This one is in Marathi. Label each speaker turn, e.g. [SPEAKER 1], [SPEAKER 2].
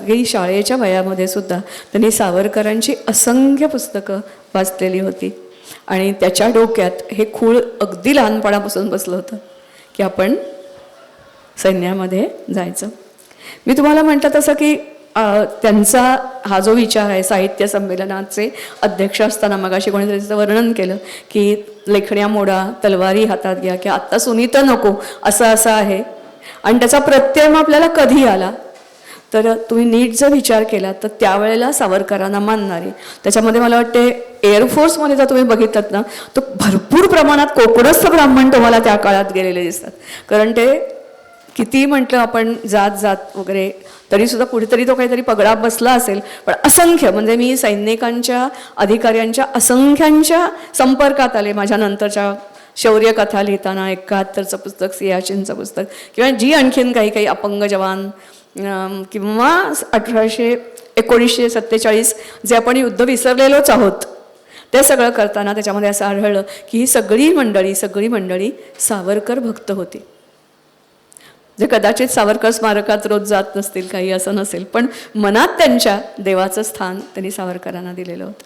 [SPEAKER 1] अगदी शाळेच्या वयामध्ये सुद्धा त्यांनी सावरकरांची असंख्य पुस्तकं वाचलेली होती आणि त्याच्या डोक्यात हे खूळ अगदी लहानपणापासून बसलं होतं की आपण सैन्यामध्ये जायचं. मी तुम्हाला म्हटलं तसं की त्यांचा हा जो विचार आहे, साहित्य संमेलनाचे अध्यक्ष असताना मगाशी कोणीतरी त्याचं वर्णन केलं की लेखण्या मोडा, तलवारी हातात घ्या, की आत्ता सुनीता नको, असं आहे. आणि त्याचा प्रत्यय मग आपल्याला कधी आला तर तुम्ही नीट जर विचार केला तर त्यावेळेला सावरकरांना मानणारे, त्याच्यामध्ये मला वाटते एअरफोर्समध्ये जर तुम्ही बघितलात ना, तर भरपूर प्रमाणात कोकणस्थ ब्राह्मण तुम्हाला त्या काळात गेलेले दिसतात. कारण ते किती म्हटलं आपण जात जात वगैरे तरीसुद्धा कुठेतरी तो काहीतरी पगडा बसला असेल, पण असंख्य, म्हणजे मी सैनिकांच्या अधिकाऱ्यांच्या असंख्यांच्या संपर्कात आले माझ्या नंतरच्या शौर्यकथा लिहिताना. 71चं पुस्तक, सियाचीनचं पुस्तक, किंवा जी आणखीन काही अपंग जवान किंवा 1947 जे आपण युद्ध विसरलेलोच आहोत ते सगळं करताना त्याच्यामध्ये असं आढळलं की ही सगळी मंडळी सावरकर भक्त होती. जे कदाचित सावरकर स्मारकात रोज जात नसतील, काही असं नसेल, पण मनात त्यांच्या देवाचं स्थान त्यांनी सावरकरांना दिलेलं होतं.